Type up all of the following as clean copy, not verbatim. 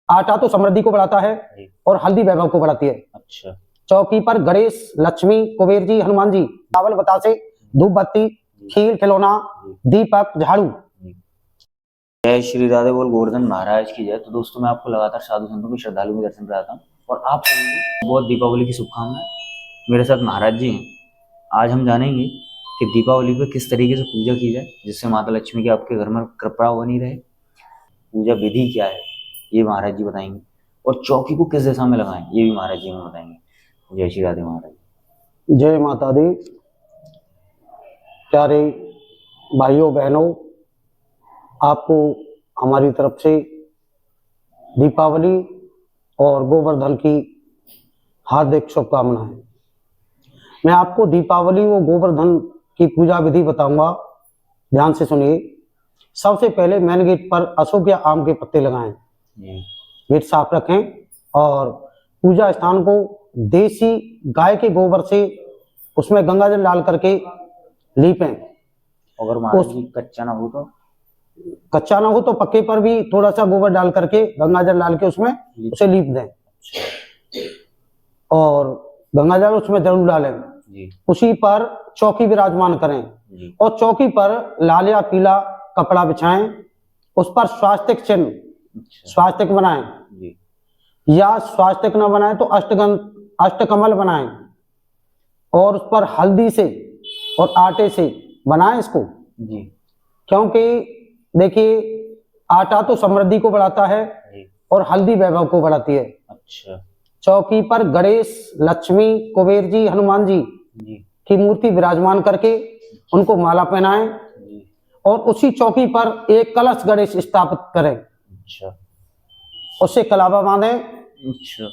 आटा तो समृद्धि को बढ़ाता है और हल्दी वैभव को बढ़ाती है। अच्छा। चौकी पर गणेश, लक्ष्मी, कुबेर जी, हनुमान जी, चावल बतासे, धूप बत्ती, खील खिलौना, दीपक, झाड़ू। जय श्री राधे बोल गोवर्धन महाराज की जय। तो दोस्तों मैं आपको लगातार साधु संतों की श्रद्धालु के दर्शन कराता हूँ और आप सभी को बहुत दीपावली की शुभकामनाएं। मेरे साथ महाराज जी हैं। आज हम जानेंगे कि दीपावली पे किस तरीके से पूजा की जाए जिससे माता लक्ष्मी की आपके घर में कृपा बनी रहे। पूजा विधि क्या है ये महाराज जी बताएंगे और चौकी को किस दिशा में लगाएं ये भी महाराज जी हमें बताएंगे। जय श्री राधे महाराज। जय माता दी। प्यारे भाइयों बहनों, आपको हमारी तरफ से दीपावली और गोवर्धन की हार्दिक शुभकामनाएं। मैं आपको दीपावली व गोवर्धन की पूजा विधि बताऊंगा, ध्यान से सुनिए। सबसे पहले मेन गेट पर अशोक या आम के पत्ते लगाएं, गेट साफ रखें और पूजा स्थान को देसी गाय के गोबर से उसमें गंगा जल डाल करके लीपें। अगर महाराज जी कच्चा ना हो तो पक्के पर भी थोड़ा सा गोबर डाल करके गंगा जल डाल के उसमें उसे लीप दें और गंगा जल उसमें जरूर डालें जी। उसी पर चौकी विराजमान करें जी। और चौकी पर लाल या पीला कपड़ा बिछाएं, उस पर स्वास्तिक चिन्ह, स्वास्तिक बनाएं जी। या स्वास्तिक न बनाएं तो अष्टकमल बनाएं और उस पर हल्दी से और आटे से बनाएं इसको जी। क्योंकि देखिए आटा तो समृद्धि को बढ़ाता है और हल्दी वैभव को बढ़ाती है। अच्छा। चौकी पर गणेश, लक्ष्मी, कुबेर जी, हनुमान जी की मूर्ति विराजमान करके उनको माला पहनाएं और उसी चौकी पर एक कलश गणेश स्थापित करें। अच्छा। उससे कलावा बांधें। अच्छा।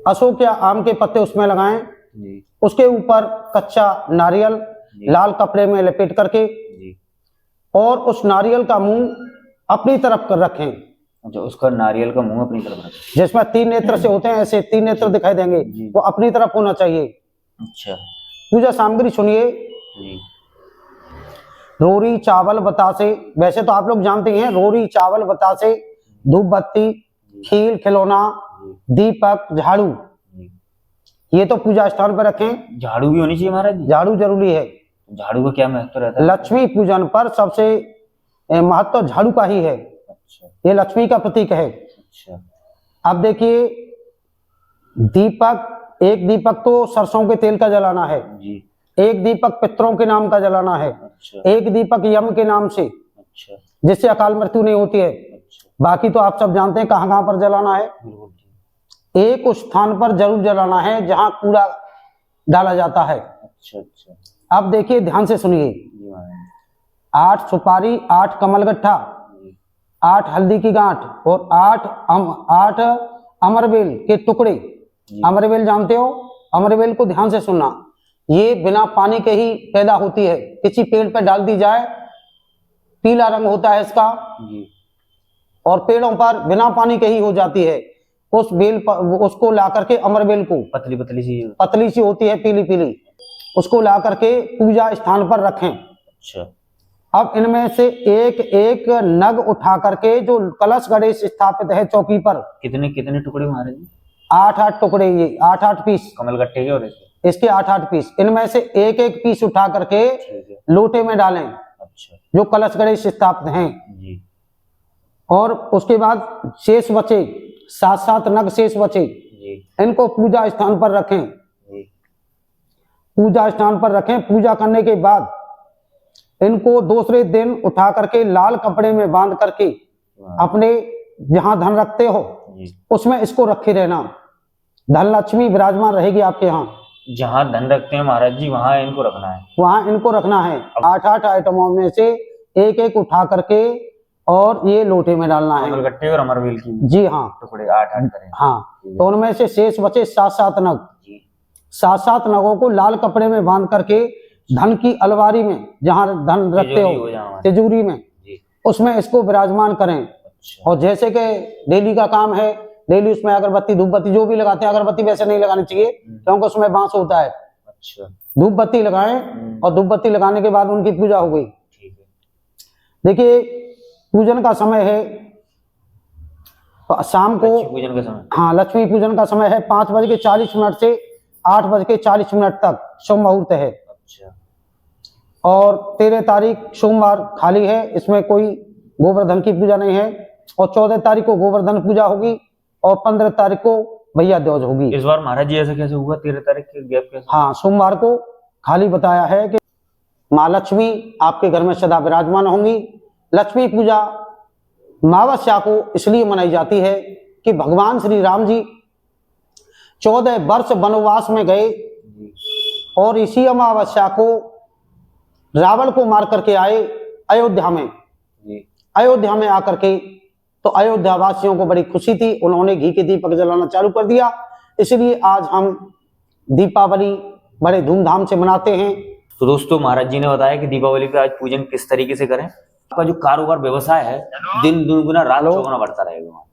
अशोक या आम के पत्ते उसमें लगाएं जी। उसके ऊपर कच्चा नारियल लाल कपड़े में लपेट करके जी। और उस नारियल का मुंह अपनी तरफ कर रखें। अच्छा, उसका नारियल का मुंह अपनी तरफ रखें। जिसमें 3 नेत्र से होते हैं, ऐसे 3 नेत्र दिखाई देंगे, वो अपनी तरफ होना चाहिए। अच्छा। पूजा सामग्री सुनिए। रोरी, चावल, बतासे, वैसे तो आप लोग जानते हैं, रोरी, चावल, बतासे, धूप बत्ती, खील खिलौना, दीपक, झाड़ू, ये तो पूजा स्थान पर रखें। झाड़ू भी होनी चाहिए महाराज जी? झाड़ू जरूरी है। झाड़ू का क्या महत्व रहता है? लक्ष्मी पूजन पर सबसे महत्व झाड़ू का ही है। अच्छा। ये लक्ष्मी का प्रतीक है। अच्छा। अब देखिए दीपक, एक दीपक तो सरसों के तेल का जलाना है जी। एक दीपक पितरों के नाम का जलाना है। अच्छा। एक दीपक यम के नाम से। अच्छा। जिससे अकाल मृत्यु नहीं होती है। अच्छा। बाकी तो आप सब जानते हैं कहाँ कहाँ पर जलाना है। एक उस स्थान पर जरूर जलाना है जहां कूड़ा डाला जाता है। अच्छा अच्छा। अब देखिए ध्यान से सुनिए। 8 सुपारी, 8 कमलगट्ठा, 8 हल्दी की गांठ और 8 अमरवेल के टुकड़े। अमरवेल जानते हो? अमरवेल को ध्यान से सुनना। ये बिना पानी के ही पैदा होती है, किसी पेड़ पर डाल दी जाए पीला रंग होता है इसका और पेड़ों पर बिना पानी के ही हो जाती है। उस बेल उसको ला करके अमरवेल को पतली सी होती है, पीली पीली, उसको ला करके पूजा स्थान पर रखें। अच्छा। अब इनमें से एक एक नग उठा करके जो कलश गणेश स्थापित है चौकी पर। कितने कितने टुकड़े महाराज जी? 8 टुकड़े, ये 8 पीस कमलगट्टे के और इसके 8 पीस। इनमें से एक एक पीस उठा करके लोटे में डालें। अच्छा। जो कलश गणेश स्थापित हैं जी। और उसके बाद शेष बचे 7 नग शेष बचे जी। इनको पूजा स्थान पर रखें जी। पूजा स्थान पर रखें। पूजा करने के बाद इनको दूसरे दिन उठा करके लाल कपड़े में बांध करके अपने जहां धन रखते हो उसमें इसको रखे रहना। धन लक्ष्मी विराजमान रहेगी आपके यहाँ। जहां धन रखते हैं महाराज जी वहां इनको रखना है। वहां इनको रखना है। 8 आइटमों में से एक एक उठा करके और ये लोटे में डालना है। कमलगट्टे और अमरवेल की जी हाँ टुकड़े 8 करें। हाँ। तो उनमें से शेष बचे 7 नग। 7 नगों को लाल कपड़े में बांध करके धन की अलमारी में जहां धन रखते हो तिजोरी में उसमें इसको विराजमान करें। अच्छा। और जैसे कि डेली का काम है, डेली उसमें अगरबत्ती धूप बत्ती जो भी लगाते हैं, अगरबत्ती वैसे नहीं लगानी चाहिए क्योंकि उसमें बांस होता है। अच्छा। धूप बत्ती लगाएं और धूप बत्ती लगाने के बाद उनकी पूजा हो गई। देखिए पूजन का समय है तो शाम को लक्ष्मी पूजन का समय। हाँ, लक्ष्मी पूजन का समय है 5:40 से 8:40 तक शुभ मुहूर्त है। अच्छा। और 13 तारीख सोमवार खाली है, इसमें कोई गोवर्धन की पूजा नहीं है। और 14 तारीख को गोवर्धन पूजा होगी और 15 तारीख को भैया दूज होगी। इस बार महाराज जी ऐसा कैसे हुआ 13 तारीख के गैप कैसे? हाँ, सोमवार को खाली बताया है कि माँ लक्ष्मी आपके घर में सदा विराजमान होंगी। लक्ष्मी पूजा अमावस्या को इसलिए मनाई जाती है कि भगवान श्री राम जी 14 वर्ष वनवास में गए और इसी अमावस्या को रावण को मार करके आए अयोध्या में। अयोध्या में आकर के तो अयोध्या वासियों को बड़ी खुशी थी, उन्होंने घी के दीपक जलाना चालू कर दिया। इसलिए आज हम दीपावली बड़े धूमधाम से मनाते हैं। तो दोस्तों महाराज जी ने बताया कि दीपावली का आज पूजन किस तरीके से करें। आपका जो कारोबार व्यवसाय है दिन दुगुना रात चौगुना बढ़ता रहेगा।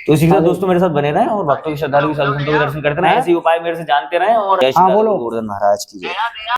तो इसी के साथ दोस्तों मेरे साथ बने रहें और भक्तों की श्रद्धालु की साधु संतों के दर्शन करते रहें। ऐसे उपाय मेरे से जानते रहें और जय श्री राधे गोवर्धन महाराज की जय।